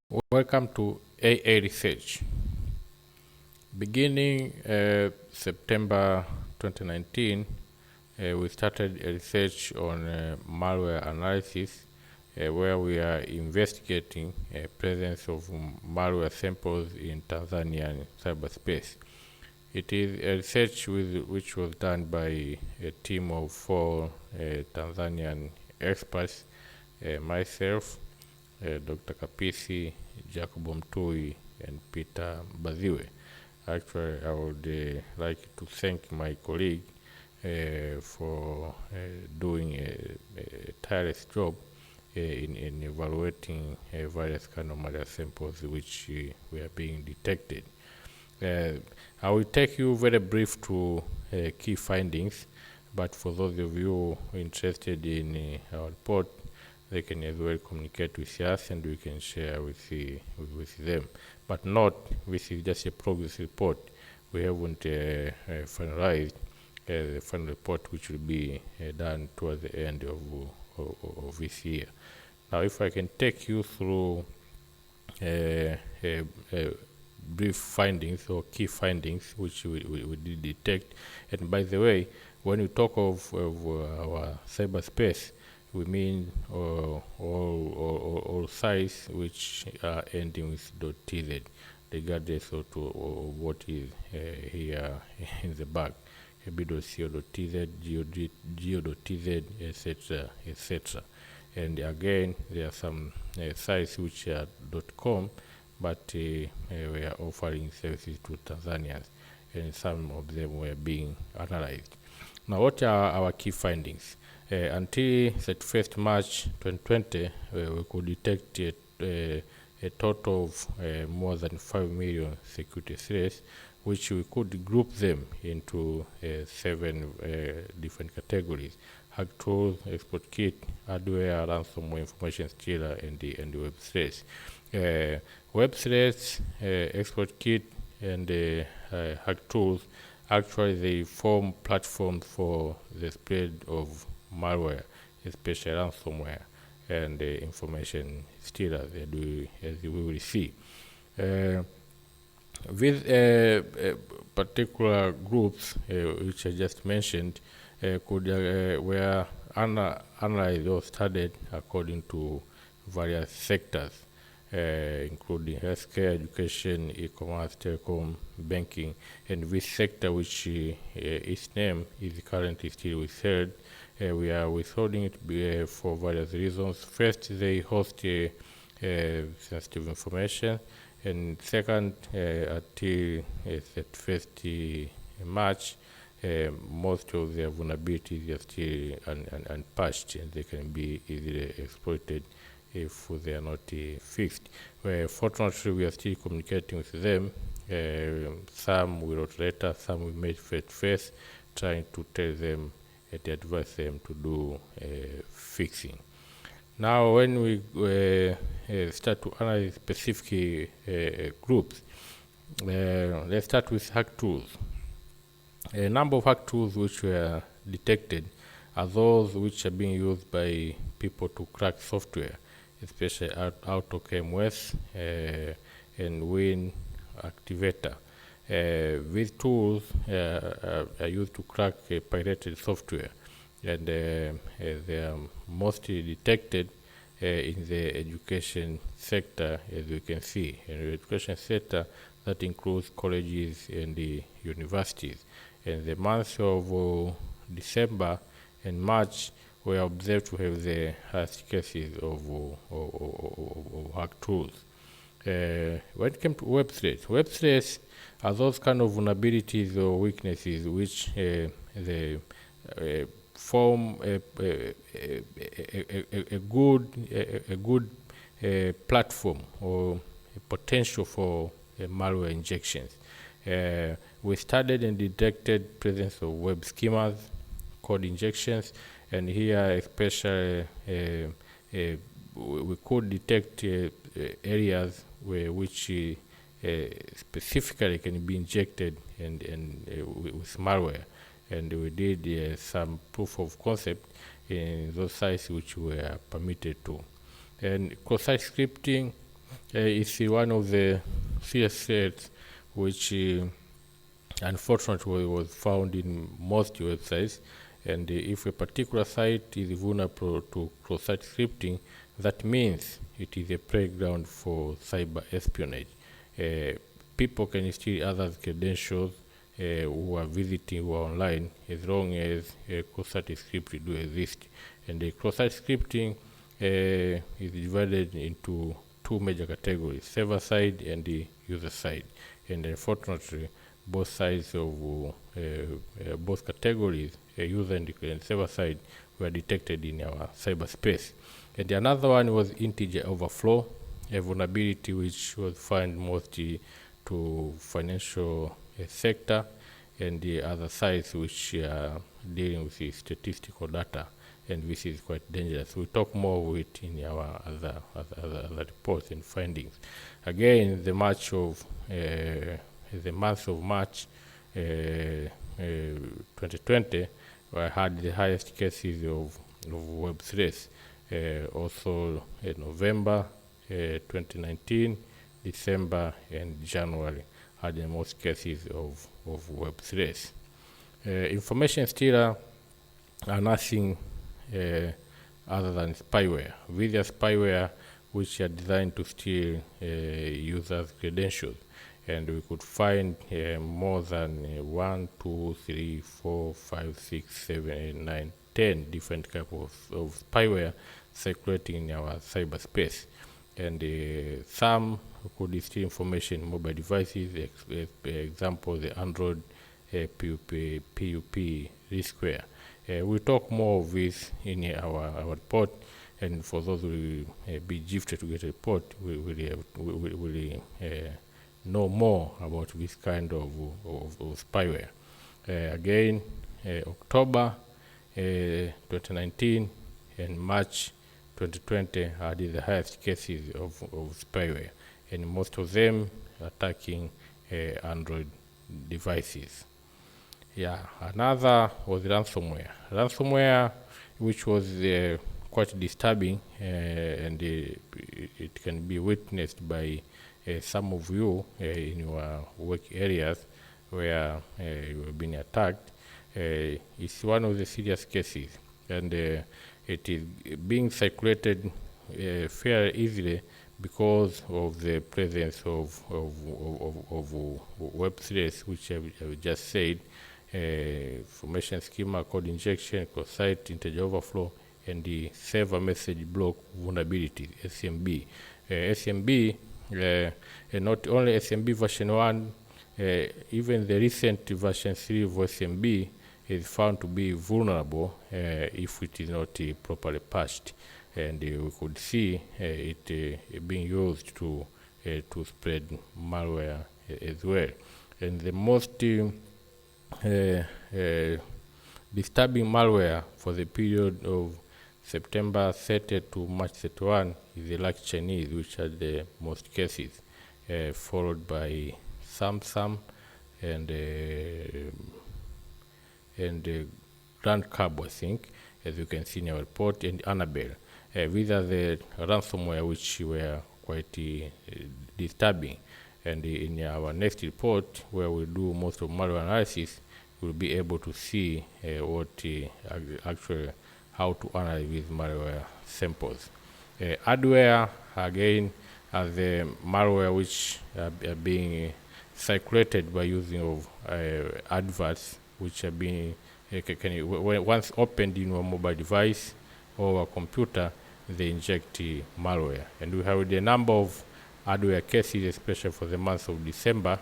Welcome to AARSC. Beginning September 2019, we started a research on malware analysis where we are investigating presence of malware samples in Tanzanian cyberspace. It is a research which was done by a team of 4 Tanzanian experts, myself, Dr. Kapisi, Jacobo Mtui, and Peter Baziwe. Actually, I would like to thank my colleague for doing a tireless job in evaluating various kind of malware samples which were being detected. I will take you very brief to key findings, but for those of you interested in our report, they can as well communicate with us and we can share with them. But note, this is just a progress report. We haven't finalized the final report, which will be done towards the end of this year. Now, if I can take you through brief findings or key findings which we did detect. And by the way, when we talk of our cyberspace, we mean all sites which are ending with .tz, regardless of what is here in the back, b.co.tz, go.tz, etc., etc. And again, there are some sites which are .com, but we are offering services to Tanzanians, and some of them were being analyzed. Now, what are our key findings? Until 31st March 2020, we could detect a total of more than 5 million security threats, which we could group them into 7 different categories: hack tools, export kit, hardware, ransomware, information stealer, and web threats. Web threats, export kit, and hack tools, actually they form platforms for the spread of malware, especially ransomware and information stealers, as we will see. With particular groups which I just mentioned were analyzed or studied according to various sectors, including healthcare, education, e-commerce, telecom, banking, and this sector, which its name is currently still withheld. We are withholding it for various reasons. First, they host sensitive information, and second, until 31st March, most of their vulnerabilities are still unpatched, and they can be easily exploited if they are not fixed. Fortunately, we are still communicating with them. Some we wrote letters, some we made face-to-face, trying to tell them and advise them to do fixing. Now, when we start to analyze specific groups, let's start with hack tools. A number of hack tools which were detected are those which are being used by people to crack software, especially AutoKMS and Win Activator. These tools are used to crack pirated software, and they are mostly detected in the education sector, as we can see. In the education sector, that includes colleges and the universities. In the months of December and March, we are observed to have the highest cases of hack tools. When it came to web threats are those kind of vulnerabilities or weaknesses which they form a good platform or a potential for malware injections. We studied and detected presence of web schemas, code injections, and here especially we could detect areas which specifically can be injected and with malware, and we did some proof of concept in those sites which were permitted to. And cross-site scripting is one of the serious threats which unfortunately was found in most websites. And if a particular site is vulnerable to cross-site scripting, that means it is a playground for cyber espionage. People can steal others' credentials who are visiting who are online, as long as cross-site scripting do exist. And the cross-site scripting is divided into two major categories: server side and the user side. And unfortunately, both sides of both categories, user and server side, were detected in our cyberspace. And another one was integer overflow, a vulnerability which was found mostly to financial sector and the other sides which are dealing with the statistical data, and this is quite dangerous. We'll talk more of it in our other reports and findings. Again, the month of March 2020, I had the highest cases of web threats. Also November 2019, December and January had the most cases of web threats. Information stealer are nothing other than spyware. These are spyware which are designed to steal users' credentials. And we could find more than 1, 2, 3, 4, 5, 6, 7, 8, 9, 10 different types of spyware circulating in our cyberspace. And some could steal information in mobile devices, example, the Android PUP riskware. We'll talk more of this in our report, and for those who will be gifted to get a report, we will know more about this kind of spyware. Again, October 2019 and March 2020 had the highest cases of spyware, and most of them attacking Android devices. Yeah, another was ransomware. Ransomware, which was quite disturbing, and it can be witnessed by some of you in your work areas where you have been attacked. It's one of the serious cases, and it is being circulated fairly easily because of the presence of web threats, which I've just said, information schema, code injection, cross-site, integer overflow, and the server message block vulnerability, SMB. SMB, not only SMB version 1, even the recent version 3 of SMB is found to be vulnerable if it is not properly patched. And we could see it being used to spread malware as well. And the most disturbing malware for the period of September 30 to March 31 is the Lucky Chinese, which had the most cases, followed by Samsung and Grand Cab, I think, as you can see in our report, and Annabelle. These are the ransomware which were quite disturbing. And in our next report, where we do most of malware analysis, we'll be able to see what actually how to analyze these malware samples. Adware, again, are the malware which are being circulated by using of adverts, which are being once opened in a mobile device or a computer, they inject malware. And we have the number of adware cases, especially for the month of December,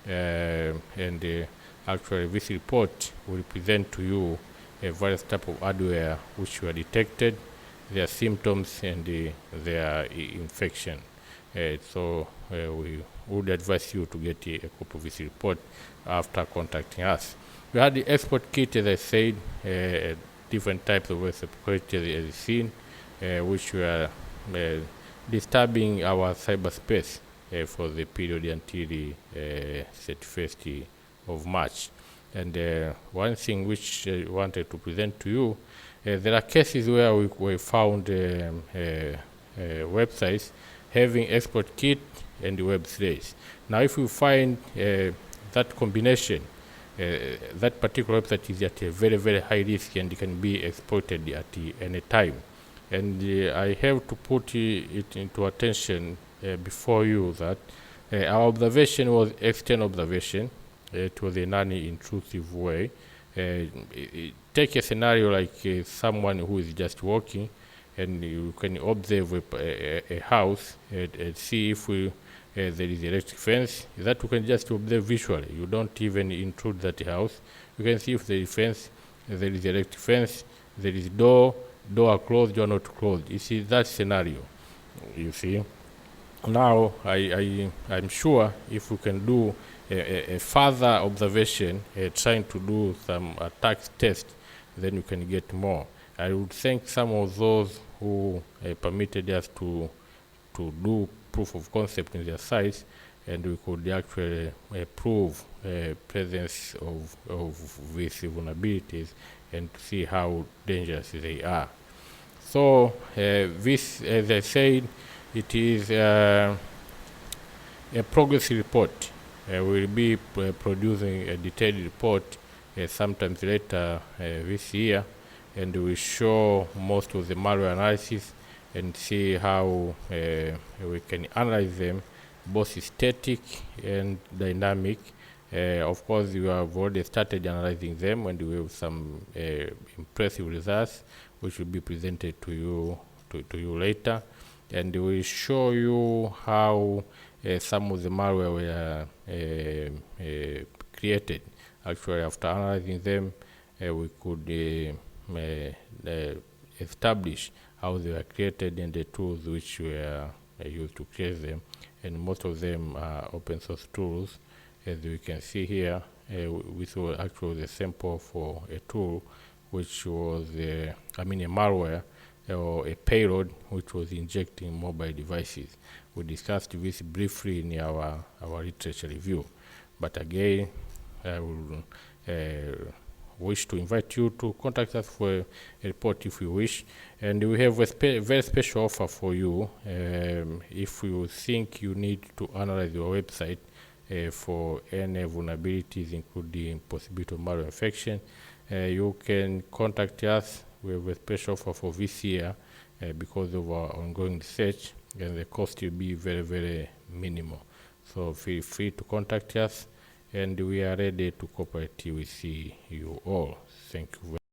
and actually this report will present to you various type of adware which were detected, their symptoms, and their infection. So we would advise you to get a copy of this report after contacting us. We had the export kit, as I said, different types of security as you've seen, which were disturbing our cyberspace for the period until the 31st of March. And one thing which I wanted to present to you, there are cases where we found websites having export kit and Web3. Now, if you find that combination, that particular website is at a very, very high risk and can be exploited at any time. And I have to put it into attention before you that our observation was external observation. It was a non-intrusive way. Take a scenario like someone who is just walking, and you can observe a house and see if there is electric fence. That you can just observe visually. You don't even intrude that house. You can see if there is fence, there is electric fence, there is door are closed or not closed. You see that scenario. You see. Now I'm sure if we can do a further observation, trying to do some attack test, then you can get more. I would thank some of those who permitted us to do proof of concept in their sites, and we could actually prove presence of these vulnerabilities and to see how dangerous they are. So this, as I said, it is a progress report. We'll be producing a detailed report sometimes later this year, and we show most of the malware analysis and see how we can analyze them, both static and dynamic. Of course, we have already started analyzing them, and we have some impressive results, which will be presented to you later. And we will show you how some of the malware were created. Actually, after analyzing them, we could establish how they were created and the tools which were used to create them. And most of them are open source tools. As we can see here, we saw actually the sample for a tool which was a malware or a payload which was injecting mobile devices. We discussed this briefly in our literature review. But again, I will wish to invite you to contact us for a report if you wish. And we have a very special offer for you. If you think you need to analyze your website for any vulnerabilities, including possibility of malware infection, you can contact us. We have a special offer for this year because of our ongoing research, and the cost will be very, very minimal. So feel free to contact us, and we are ready to cooperate with you all. Thank you very much.